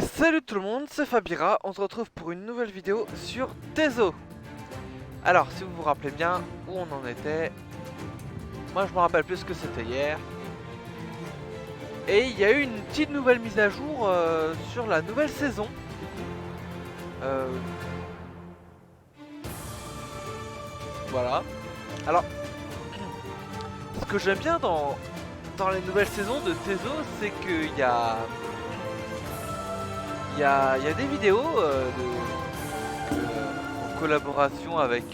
Et salut tout le monde, c'est Fabira, on se retrouve pour une nouvelle vidéo sur Tezo. Alors, si vous vous rappelez bien où on en était, moi je me rappelle plus ce que c'était hier. Et il y a eu une petite nouvelle mise à jour sur la nouvelle saison. Euh, voilà. Alors, ce que j'aime bien dans les nouvelles saisons de Tezo, c'est qu'il y a des vidéos en collaboration avec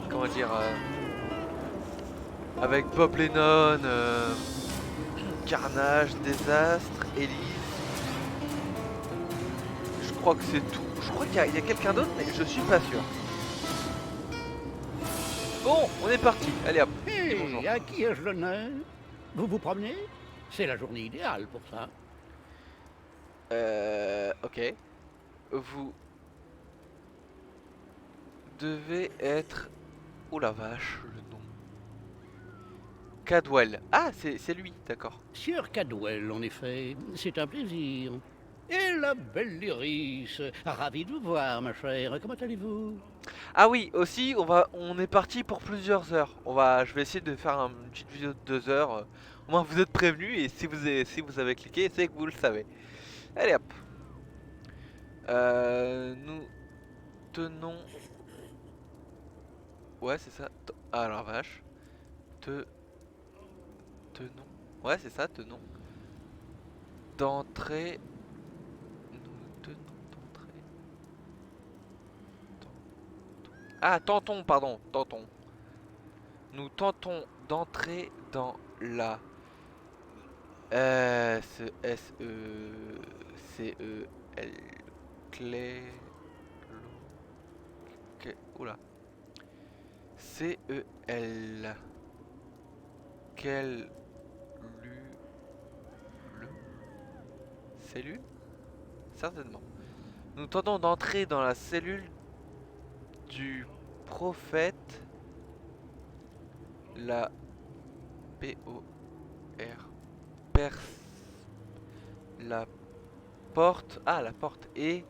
comment dire avec Bob Lennon, Carnage, Désastre, Elise. Je crois que c'est tout. Je crois qu'il y a quelqu'un d'autre, mais je suis pas sûr. Bon, on est parti. Allez hop. Et bonjour. Hé, à qui ai-je l'honneur? Vous vous promenez? C'est la journée idéale pour ça. Ok. Vous devez être... Oh la vache, le nom. Cadwell. Ah, c'est lui, d'accord. Sieur Cadwell, en effet, c'est un plaisir. Et la belle Lyris, ravi de vous voir, ma chère. Comment allez-vous? Ah oui, aussi, on est parti pour plusieurs heures. Je vais essayer de faire une petite vidéo de 2 heures. Au moins, vous êtes prévenus et si vous avez cliqué, c'est que vous le savez. Allez hop. Nous tenons... Ouais, c'est ça. Ah la vache. Tenons... Ouais, c'est ça, tenons. D'entrée... Nous tenons d'entrée... Ah, tentons, pardon, tentons. Nous tentons d'entrer dans la... S-E-C-E-L... Clé... Oula. C-E-L... Quel... Le... Cellule? Certainement. Nous tentons d'entrer dans la cellule du prophète, la P-O-R, pers, la porte, la porte est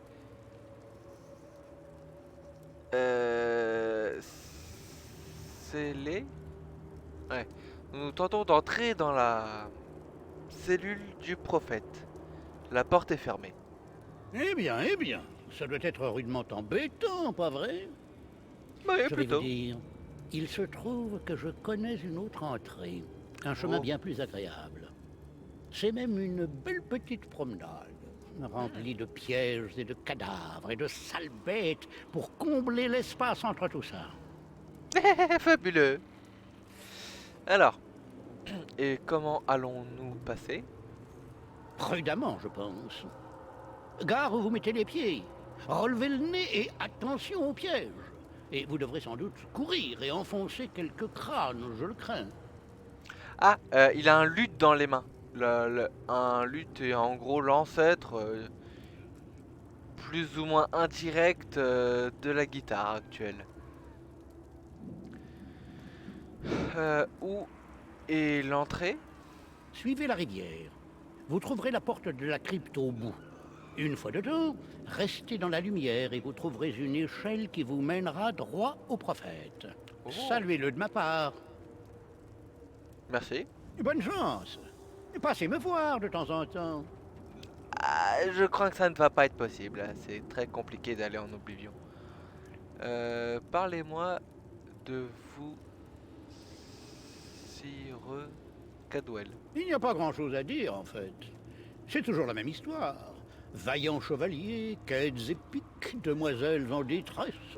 scellée. Ouais. Nous tentons d'entrer dans la cellule du prophète. La porte est fermée. Eh bien, ça doit être rudement embêtant, pas vrai? Oui, Je vais vous plutôt. dire, il se trouve que je connais une autre entrée, un chemin bien plus agréable. C'est même une belle petite promenade, remplie de pièges et de cadavres et de sales bêtes pour combler l'espace entre tout ça. Fabuleux. Alors, et comment allons-nous passer? Prudemment, je pense. Gare où vous mettez les pieds. Relevez le nez et attention aux pièges. Et vous devrez sans doute courir et enfoncer quelques crânes, je le crains. Ah, il a un luth dans les mains. Un luth est en gros l'ancêtre plus ou moins indirect de la guitare actuelle. Où est l'entrée? Suivez la rivière. Vous trouverez la porte de la crypte au bout. Une fois dedans, restez dans la lumière et vous trouverez une échelle qui vous mènera droit au prophète. Oh. Saluez-le de ma part. Merci. Bonne chance. Et passez me voir de temps en temps. Ah, je crois que ça ne va pas être possible. C'est très compliqué d'aller en Oblivion. Parlez-moi de vous, Sire Cadwell. Il n'y a pas grand-chose à dire, en fait. C'est toujours la même histoire. Vaillants chevaliers, quêtes épiques, demoiselles en détresse.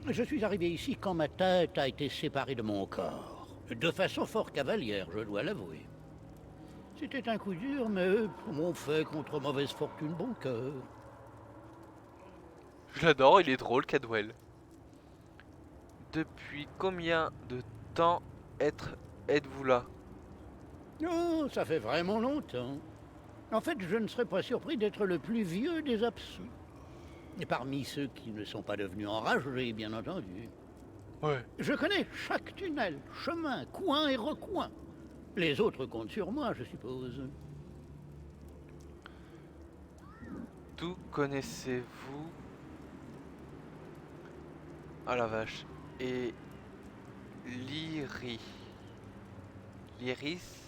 Je suis arrivé ici quand ma tête a été séparée de mon corps. De façon fort cavalière, je dois l'avouer. C'était un coup dur, mais eux m'ont fait contre mauvaise fortune bon cœur. Je l'adore, il est drôle, Cadwell. Depuis combien de temps êtes-vous là? Oh, ça fait vraiment longtemps. En fait, je ne serais pas surpris d'être le plus vieux des absents. Et parmi ceux qui ne sont pas devenus enragés, bien entendu. Ouais. Je connais chaque tunnel, chemin, coin et recoin. Les autres comptent sur moi, je suppose. D'où connaissez-vous... Ah la vache. Et... Lyri. Lyris?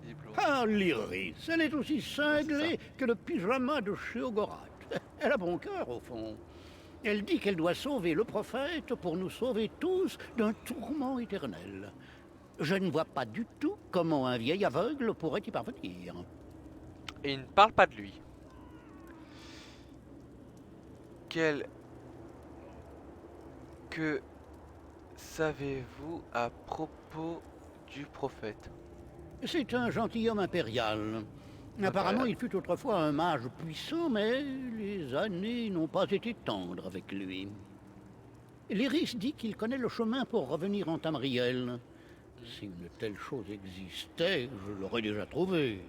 Visiblement. Ah, l'Iris, elle est aussi cinglée que le pyjama de Sheogorath. Elle a bon cœur, au fond. Elle dit qu'elle doit sauver le prophète pour nous sauver tous d'un tourment éternel. Je ne vois pas du tout comment un vieil aveugle pourrait y parvenir. Et il ne parle pas de lui. Quel... Que savez-vous à propos du prophète? C'est un gentilhomme impérial. Apparemment, il fut autrefois un mage puissant, mais les années n'ont pas été tendres avec lui. L'Iris dit qu'il connaît le chemin pour revenir en Tamriel. Si une telle chose existait, je l'aurais déjà trouvé.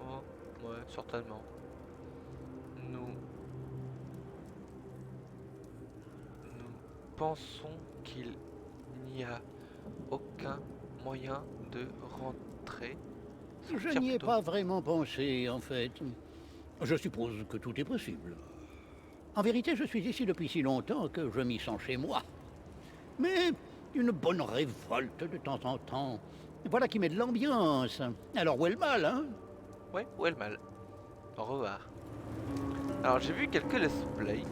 Oh, ouais, certainement. Nous pensons qu'il n'y a aucun moyen de rentrer. Je n'y ai pas vraiment pensé, en fait. Je suppose que tout est possible. En vérité, je suis ici depuis si longtemps que je m'y sens chez moi. Mais une bonne révolte de temps en temps. Voilà qui met de l'ambiance. Alors où est le mal, hein? Ouais, où est le mal? Au revoir. Alors j'ai vu quelques let's play.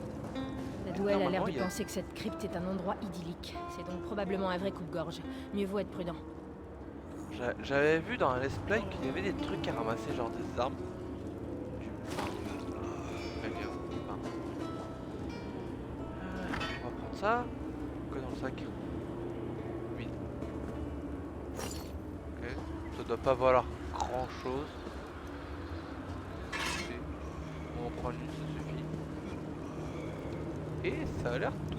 La Douelle a l'air de Normalement, penser que cette crypte est un endroit idyllique. C'est donc probablement un vrai coupe-gorge. Mieux vaut être prudent. J'avais vu dans un let's play qu'il y avait des trucs à ramasser, genre des armes. On va prendre ça. Que dans le sac. Oui. Ok. Ça doit pas valoir grand chose. On va en prendre une, ça suffit. Et ça a l'air tout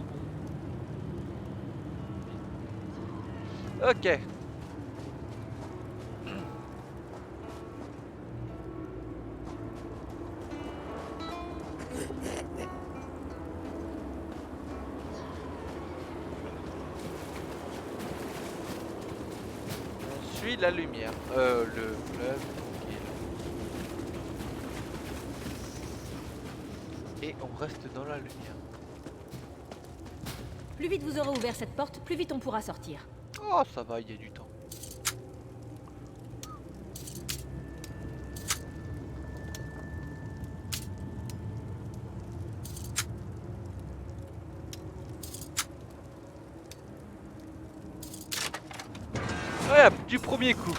bon. Ok. On suit la lumière. Le fleuve. Et on reste dans la lumière. Plus vite vous aurez ouvert cette porte, plus vite on pourra sortir. Oh, ça va, il y a du temps. Ouais, du premier coup.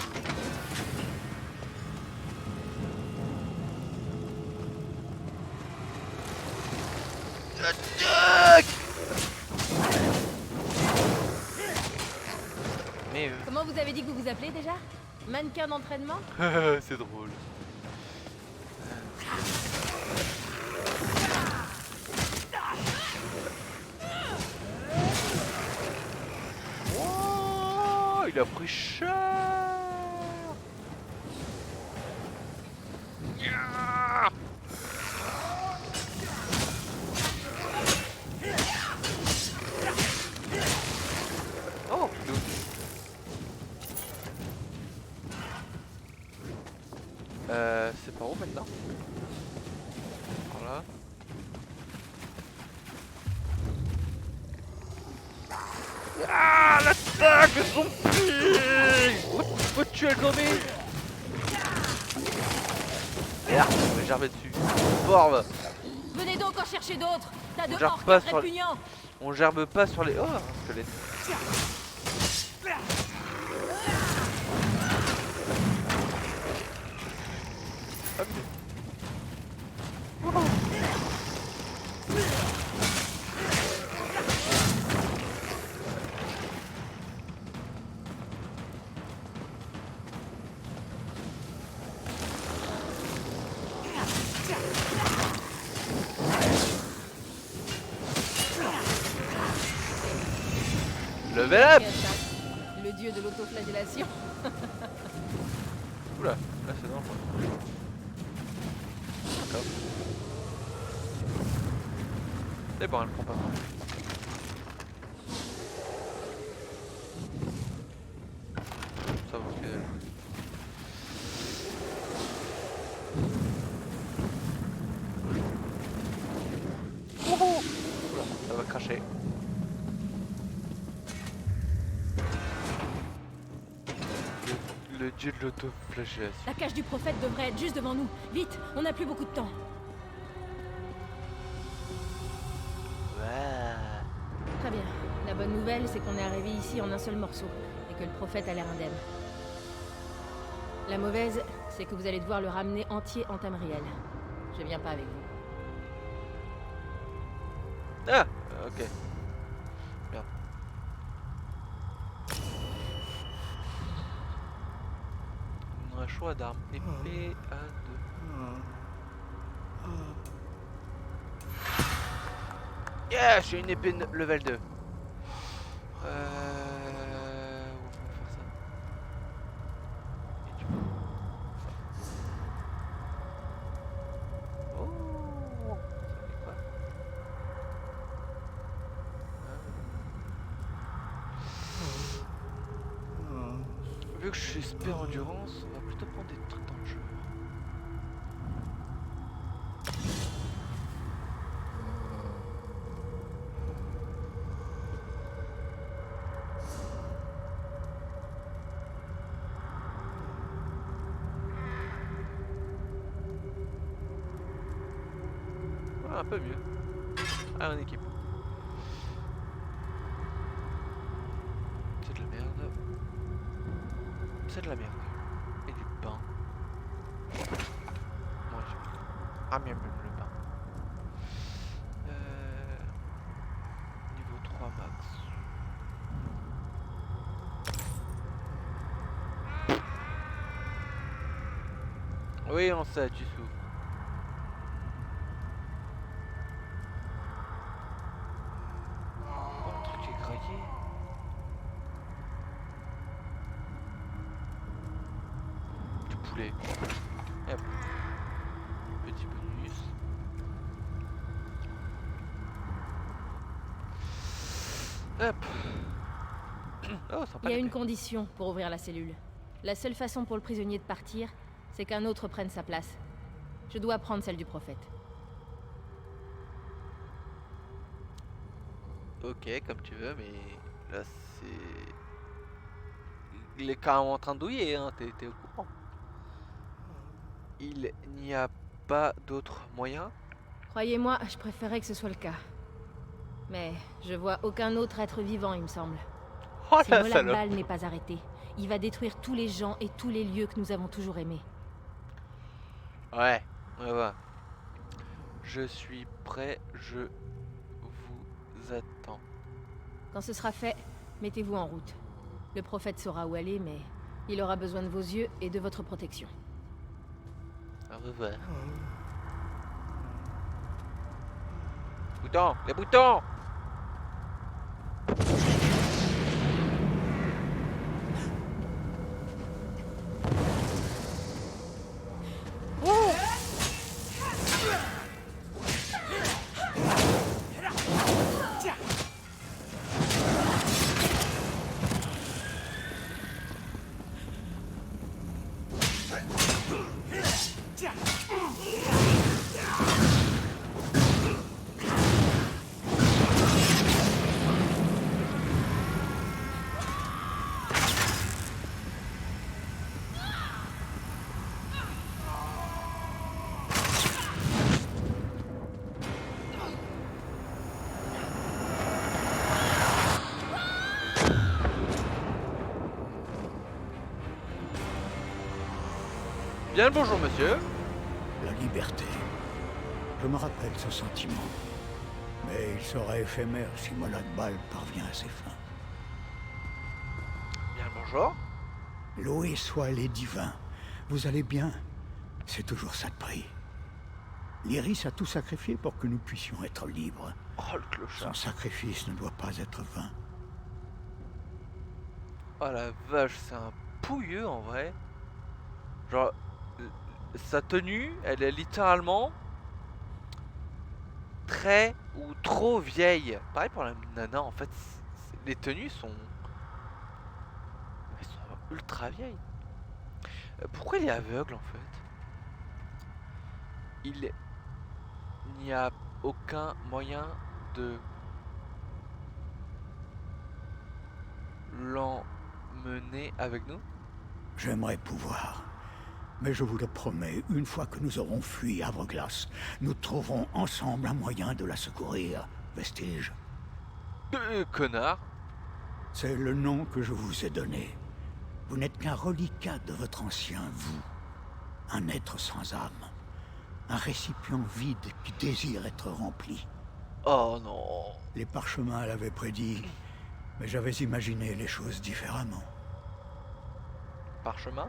Mais Comment vous avez dit que vous vous appelez déjà? Mannequin d'entraînement? c'est drôle. Oh, il a pris cher. Nya. Oh, loot. C'est par où maintenant? Voilà. Ah, l'attaque de son pied! Faut tuer le nommé! Merde, je vais gerber dessus. Borbe! Venez donc en chercher d'autres. T'as de Gerbe orques pas très sur répugnants. On gerbe pas sur les... Oh, un squelette. Hop. Oh. Level up! Le dieu de l'autoflagellation. Oula, là c'est dangereux. D'accord. C'est bon, elle prend pas. Ça va, ok. Le dieu de l'autoflagellation. La cage du prophète devrait être juste devant nous. Vite, on n'a plus beaucoup de temps. Ouais. Très bien. La bonne nouvelle, c'est qu'on est arrivé ici en un seul morceau, et que le prophète a l'air indemne. La mauvaise, c'est que vous allez devoir le ramener entier en Tamriel. Je viens pas avec vous. Ah, ok. Merde. On a un choix d'armes. Épée à 2. Yeah, j'ai une épée level 2. On va faire ça. Et du coup, ça. Oh, ça fait quoi? Vu que je suis spé endurance, on va plutôt prendre des trucs dans le jeu. Ah, un peu mieux. Ah, en équipe. C'est de la merde. C'est de la merde. Et du pain. Moi j'ai... Ah, mieux, le pain. Niveau 3 max. Oui, on sait, tu souffres. Oh, le truc est graillé. Du poulet. Et hop. Petit bonus. Hop. Oh, sympa. Il y a une l'épée. condition pour ouvrir la cellule. La seule façon pour le prisonnier de partir, c'est qu'un autre prenne sa place. Je dois prendre celle du prophète. Ok, comme tu veux, mais là c'est... Il est carrément en train de douiller, hein, t'es au courant. Il n'y a pas d'autre moyen. Croyez-moi, je préférais que ce soit le cas. Mais je vois aucun autre être vivant, il me semble. Oh Si la Molag salope. Bal n'est pas arrêté, il va détruire tous les gens et tous les lieux que nous avons toujours aimés. Ouais, ouais. Je suis prêt, je vous attends. Quand ce sera fait, mettez-vous en route. Le prophète saura où aller, mais il aura besoin de vos yeux et de votre protection. Au revoir. Boutons, les boutons. Bien le bonjour monsieur. La liberté. Je me rappelle ce sentiment. Mais il sera éphémère si Molag Bal parvient à ses fins. Bien le bonjour. Loués soient les divins. Vous allez bien? C'est toujours ça de prix. L'Iris a tout sacrifié pour que nous puissions être libres. Oh le clochard. Son sacrifice ne doit pas être vain. Oh la vache, c'est un pouilleux en vrai. Genre, sa tenue, elle est littéralement très ou trop vieille. Pareil pour la nana, en fait, les tenues sont... Elles sont ultra vieilles. Pourquoi il est aveugle en fait? Il n'y a aucun moyen de l'emmener avec nous? J'aimerais pouvoir. Mais je vous le promets, une fois que nous aurons fui Havre-Glace, nous trouverons ensemble un moyen de la secourir, Vestige. Connard. C'est le nom que je vous ai donné. Vous n'êtes qu'un reliquat de votre ancien vous. Un être sans âme. Un récipient vide qui désire être rempli. Oh non. Les parchemins l'avaient prédit, mais j'avais imaginé les choses différemment. Parchemin?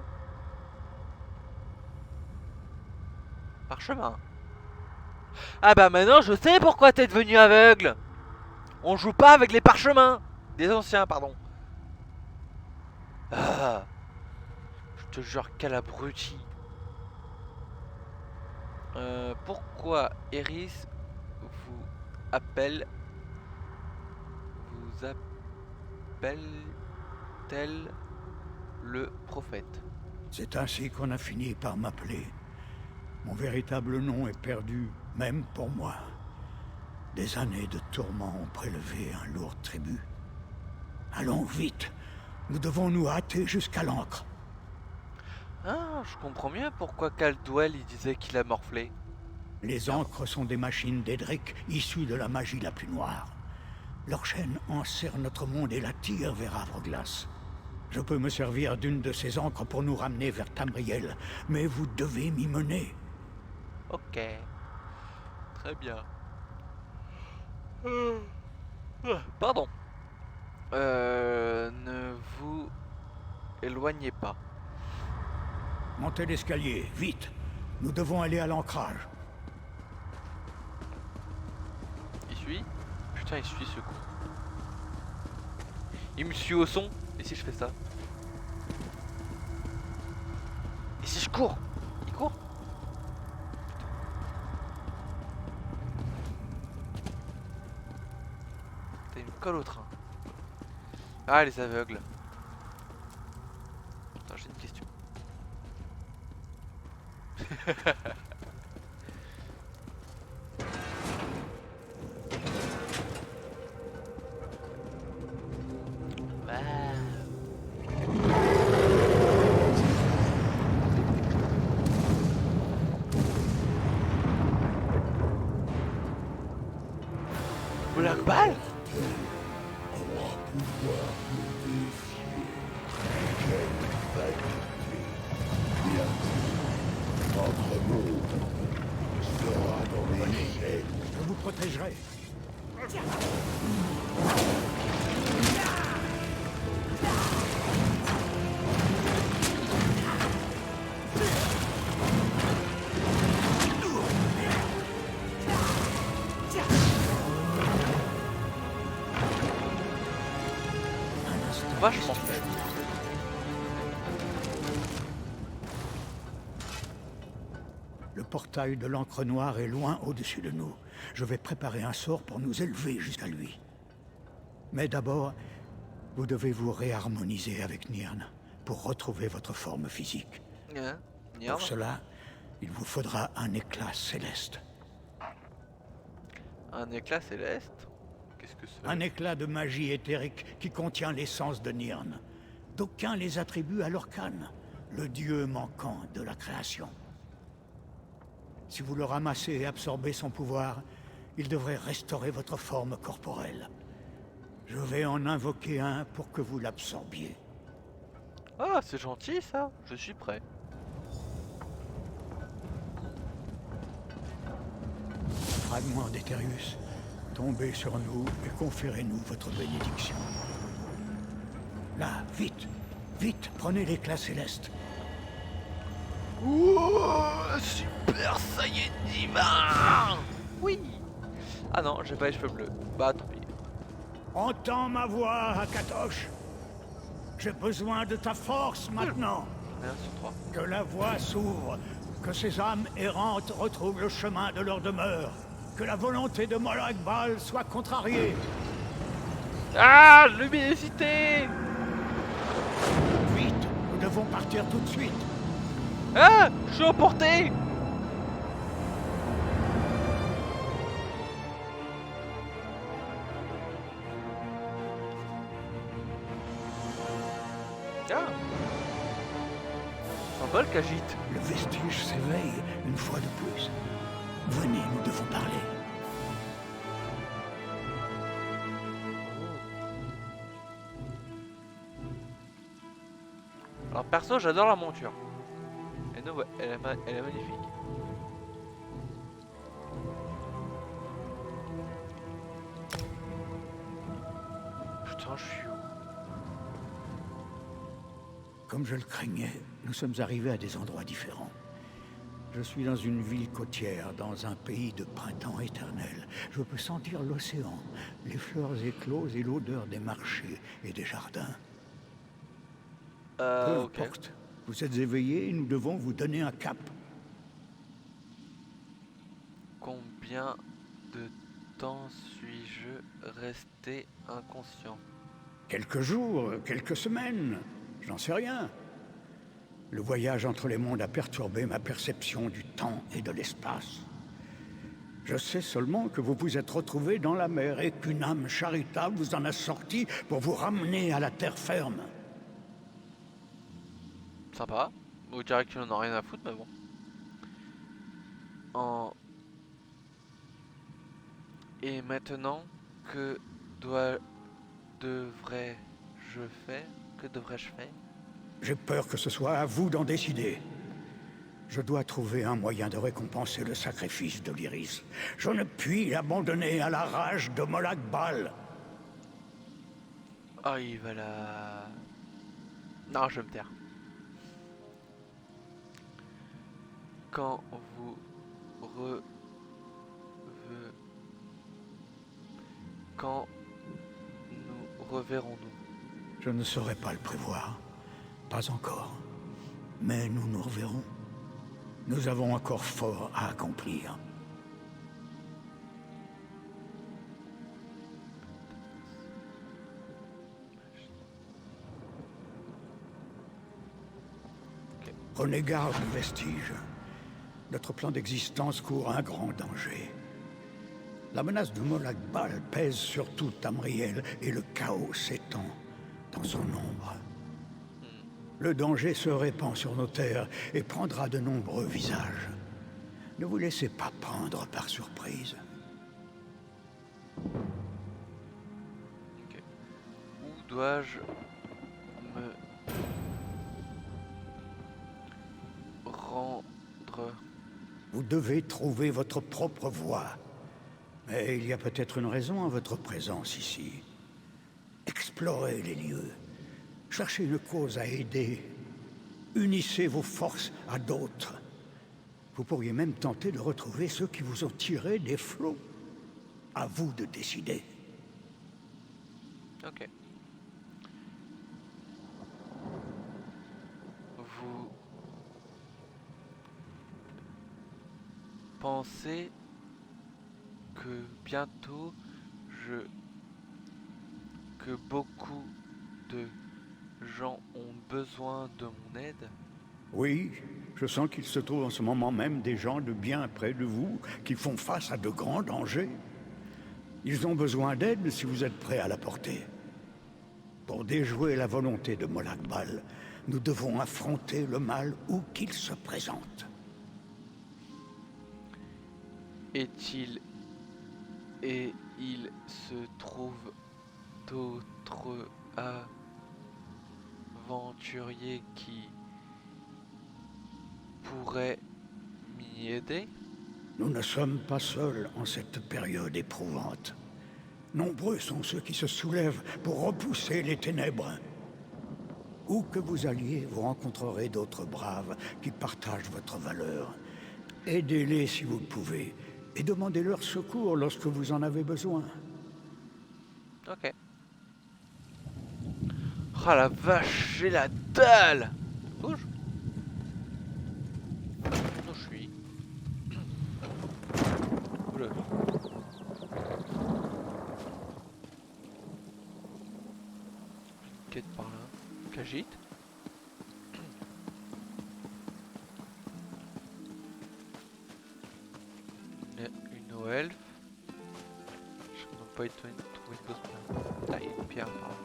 Parchemin. Ah bah maintenant je sais pourquoi t'es devenu aveugle. On joue pas avec les parchemins. Des anciens, pardon. Ah, je te jure, quel abruti. Pourquoi Eris vous appelle... Vous appelle-t-elle le prophète? C'est ainsi qu'on a fini par m'appeler. Mon véritable nom est perdu, même pour moi. Des années de tourments ont prélevé un lourd tribut. Allons vite, nous devons nous hâter jusqu'à l'ancre. Ah, je comprends mieux pourquoi Caldwell il disait qu'il a morflé. Les ancres sont des machines d'Edric issues de la magie la plus noire. Leur chaîne enserre notre monde et la tire vers Havre-Glace. Je peux me servir d'une de ces ancres pour nous ramener vers Tamriel, mais vous devez m'y mener. Ok. Très bien. Pardon. Ne vous éloignez pas. Montez l'escalier, vite. Nous devons aller à l'ancrage. Il suit? Putain, il suit ce coup. Il me suit au son. Et si je fais ça? Et si je cours? Il court? Putain, il me colle au train. Ah, les aveugles. Attends, j'ai une question. Black Ball? Je vous protégerai. Vachement plus. Le portail de l'encre noire est loin au-dessus de nous. Je vais préparer un sort pour nous élever jusqu'à lui. Mais d'abord, vous devez vous réharmoniser avec Nirn pour retrouver votre forme physique. Hein? Pour cela, il vous faudra un éclat céleste. Un éclat céleste? Qu'est-ce que c'est? Un éclat de magie éthérique qui contient l'essence de Nirn. D'aucuns les attribuent à Lorkhan, le dieu manquant de la création. Si vous le ramassez et absorbez son pouvoir, il devrait restaurer votre forme corporelle. Je vais en invoquer un pour que vous l'absorbiez. Ah, c'est gentil ça, je suis prêt. Fragment d'Etherius, tombez sur nous et conférez-nous votre bénédiction. Là, vite, vite, prenez l'éclat céleste. Ouh, super Saiyan divin. Oui. Ah non, j'ai pas les cheveux bleus. Bah tant pis. Entends ma voix, Akatosh. J'ai besoin de ta force maintenant. 1 sur 3. Que la voie s'ouvre, que ces âmes errantes retrouvent le chemin de leur demeure, que la volonté de Molag Bal soit contrariée. Ah, luminosité. Vite, nous devons partir tout de suite. Ah, je suis emporté. Ah. symbole qu'agite. Le vestige s'éveille une fois de plus. Venez, nous devons parler. Alors perso, j'adore la monture. Elle est magnifique. Putain, je suis où? Comme je le craignais, nous sommes arrivés à des endroits différents. Je suis dans une ville côtière, dans un pays de printemps éternel. Je peux sentir l'océan, les fleurs écloses et l'odeur des marchés et des jardins. Peu Ok. importe. Vous êtes éveillés et nous devons vous donner un cap. Combien de temps suis-je resté inconscient? Quelques jours, quelques semaines, j'en sais rien. Le voyage entre les mondes a perturbé ma perception du temps et de l'espace. Je sais seulement que vous vous êtes retrouvés dans la mer et qu'une âme charitable vous en a sorti pour vous ramener à la terre ferme. Sympa. On dirait qu'il en a rien à foutre, mais bon. Et maintenant, devrais-je faire? Que devrais-je faire? J'ai peur que ce soit à vous d'en décider. Je dois trouver un moyen de récompenser le sacrifice de l'Iris. Je ne puis l'abandonner à la rage de Molag Bal. Ah, il va la... Non, je vais me taire. Quand nous reverrons-nous? Je ne saurais pas le prévoir. Pas encore. Mais nous nous reverrons. Nous avons encore fort à accomplir. Prenez garde, vestige. Notre plan d'existence court un grand danger. La menace de Molag Bal pèse sur tout Tamriel et le chaos s'étend dans son ombre. Le danger se répand sur nos terres et prendra de nombreux visages. Ne vous laissez pas prendre par surprise. Ok. Où dois-je me rendre? Vous devez trouver votre propre voie. Mais il y a peut-être une raison à votre présence ici. Explorez les lieux. Cherchez une cause à aider. Unissez vos forces à d'autres. Vous pourriez même tenter de retrouver ceux qui vous ont tiré des flots. À vous de décider. Ok. Vous pensez que bientôt que beaucoup de gens ont besoin de mon aide? Oui, je sens qu'il se trouve en ce moment même des gens de bien près de vous qui font face à de grands dangers. Ils ont besoin d'aide si vous êtes prêts à l'apporter. Pour déjouer la volonté de Molag Bal, nous devons affronter le mal où qu'il se présente. Et il se trouve d'autres aventuriers qui pourraient m'y aider? Nous ne sommes pas seuls en cette période éprouvante. Nombreux sont ceux qui se soulèvent pour repousser les ténèbres. Où que vous alliez, vous rencontrerez d'autres braves qui partagent votre valeur. Aidez-les si vous le pouvez, et demandez leur secours lorsque vous en avez besoin. Ok. Ah la vache, j'ai la dalle! Bouge! Où je suis? Oula. Une quête par là. J'agite. Une elfe. Je ne peux pas étonner de trouver une grosse pierre. Ah, il y a une pierre par là.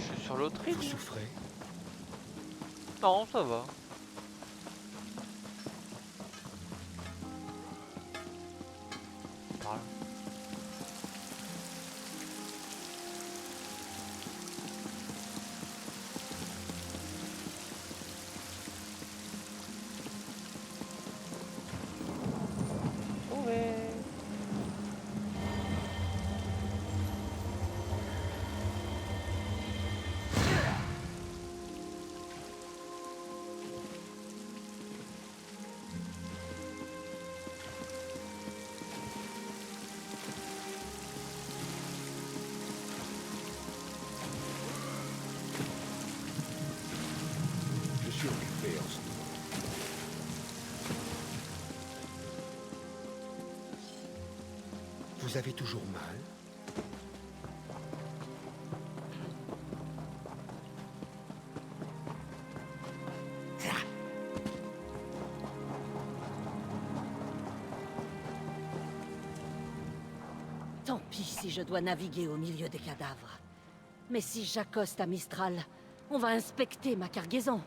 Je suis sur l'autre île. Vous souffrez? Non, ça va. Par là. Ouais. Je suis occupé en ce moment. Vous avez toujours mal? Tant pis si je dois naviguer au milieu des cadavres. Mais si j'accoste à Mistral, on va inspecter ma cargaison.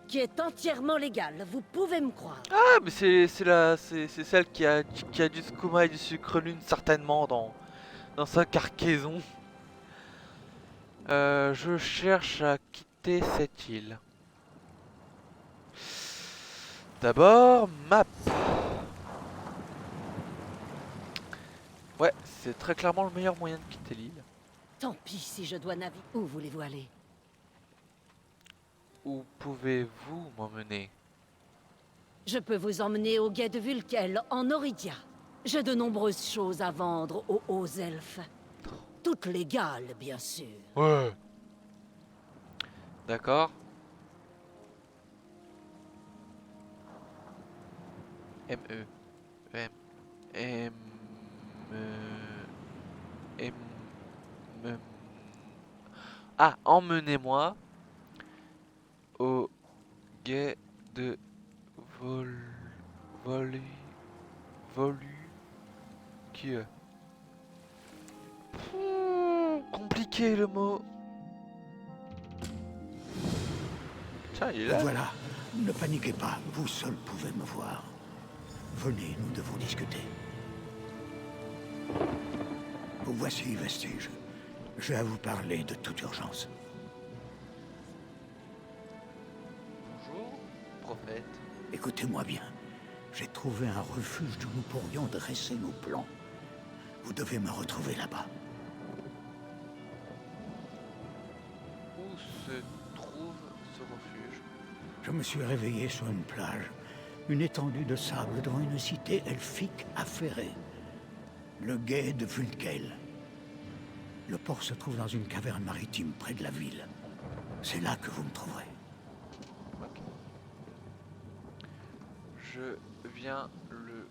Qui est entièrement légale, vous pouvez me croire. Ah, mais c'est celle qui a du skouma et du sucre lune certainement dans sa cargaison. Je cherche à quitter cette île. D'abord, map. Ouais, c'est très clairement le meilleur moyen de quitter l'île. Tant pis si je dois naviguer. Où voulez-vous aller? Où pouvez-vous m'emmener? Je peux vous emmener au guet de Vulkel, en Oridia. J'ai de nombreuses choses à vendre aux hauts elfes. Toutes légales, bien sûr. Ouais. D'accord. M-E. M. M. M. M. Ah, emmenez-moi au guet de volu qui compliqué le mot. Tiens, il est là. Voilà, ne paniquez pas, vous seul pouvez me voir. Venez, nous devons discuter. Vous voici, Vestige. J'ai à vous parler de toute urgence. Bonjour, prophète. Écoutez-moi bien. J'ai trouvé un refuge où nous pourrions dresser nos plans. Vous devez me retrouver là-bas. Où se trouve ce refuge? Je me suis réveillé sur une plage, une étendue de sable devant une cité elfique affairée. Le guet de Vulkel. Le port se trouve dans une caverne maritime près de la ville. C'est là que vous me trouverez. Ok. Je viens le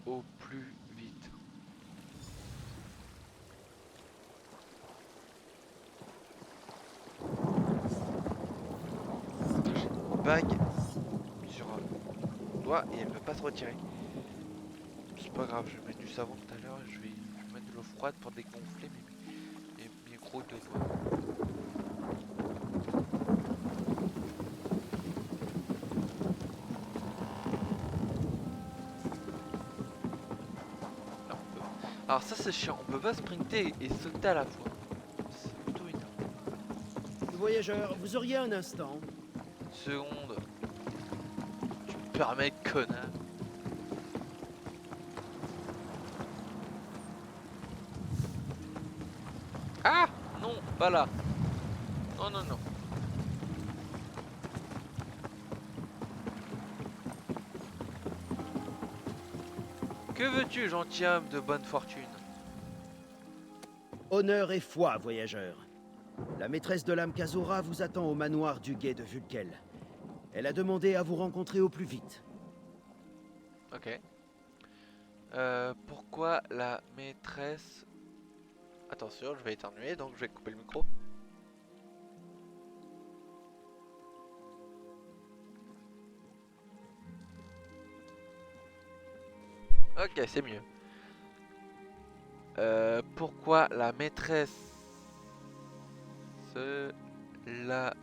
au plus vite. J'ai une bague sur le doigt et elle ne veut pas se retirer. C'est pas grave, je vais mettre du savon tout à l'heure et je vais mettre de l'eau froide pour dégonfler mes gros deux doigts. Alors, alors ça c'est chiant, on peut pas sprinter et sauter à la fois. C'est plutôt énervant. Voyageur, vous auriez un instant? Seconde. Tu me permets, connard. Ah non, pas là. Non, non, non. Que veux-tu, gentilhomme de bonne fortune? Honneur et foi, voyageur. La maîtresse de l'âme Kazora vous attend au manoir du guet de Vulkel. Elle a demandé à vous rencontrer au plus vite. Ok. Pourquoi la maîtresse... Attention, je vais éternuer, donc je vais couper le micro. Ok, c'est mieux. Pourquoi la maîtresse lame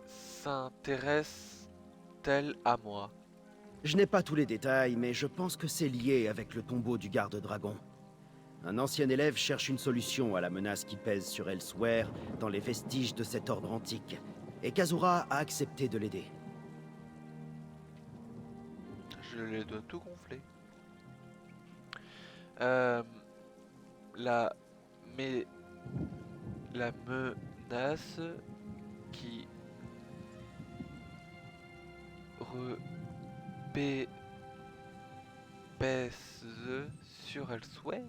s'intéresse-t-elle à moi? Je n'ai pas tous les détails, mais je pense que c'est lié avec le tombeau du garde-dragon. Un ancien élève cherche une solution à la menace qui pèse sur Elsewhere dans les vestiges de cet ordre antique, et Kazura a accepté de l'aider. Je les dois tout gonfler. La menace qui pèse sur Elsewhere.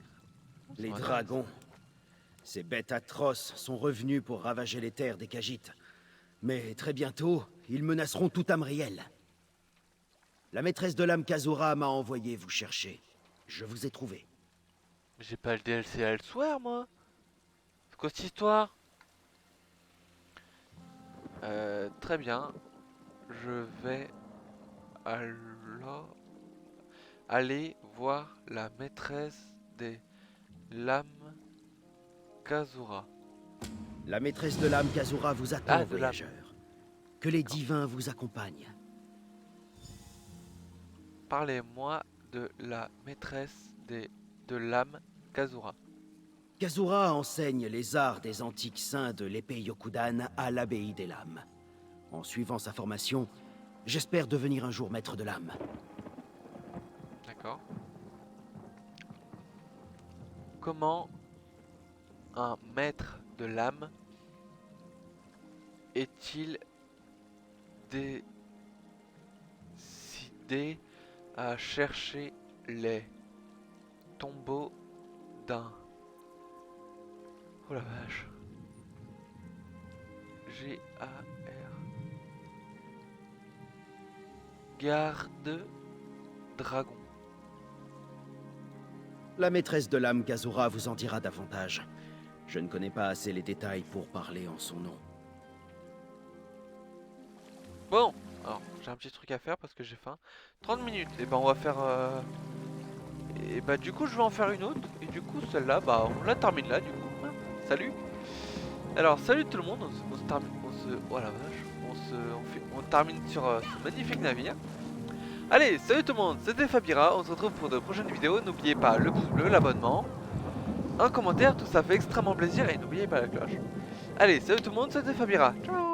Les dragons. Ces bêtes atroces sont revenus pour ravager les terres des Khajiits. Mais très bientôt, ils menaceront tout Tamriel. La maîtresse de l'âme Kazura m'a envoyé vous chercher. Je vous ai trouvé. J'ai pas le DLC à Elsewhere, moi. C'est quoi cette histoire? Très bien. Je vais alors aller voir la maîtresse des lames Kazura. La maîtresse de l'âme Kazura vous attend, Ah, de l'âme. voyageur. Que les divins vous accompagnent. Parlez-moi de la maîtresse de l'âme Kazura. Kazura enseigne les arts des antiques saints de l'épée Yokudan à l'abbaye des lames. En suivant sa formation, j'espère devenir un jour maître de l'âme. D'accord. Comment un maître de l'âme est-il décidé à chercher les tombeaux d'un... Oh la vache. G-A-R... Garde dragon. La maîtresse de l'âme Kazura vous en dira davantage. Je ne connais pas assez les détails pour parler en son nom. Bon, alors j'ai un petit truc à faire parce que j'ai faim. 30 minutes, et ben on va faire... Et bah du coup je vais en faire une autre. Et du coup celle-là, bah on la termine là du coup. Hein, salut. Alors salut tout le monde, on se termine... Oh la vache. On termine sur ce magnifique navire. Allez, salut tout le monde, c'était Fabira, on se retrouve pour de prochaines vidéos. N'oubliez pas le pouce bleu, l'abonnement, un commentaire, tout ça fait extrêmement plaisir. Et n'oubliez pas la cloche. Allez, salut tout le monde, c'était Fabira. Ciao.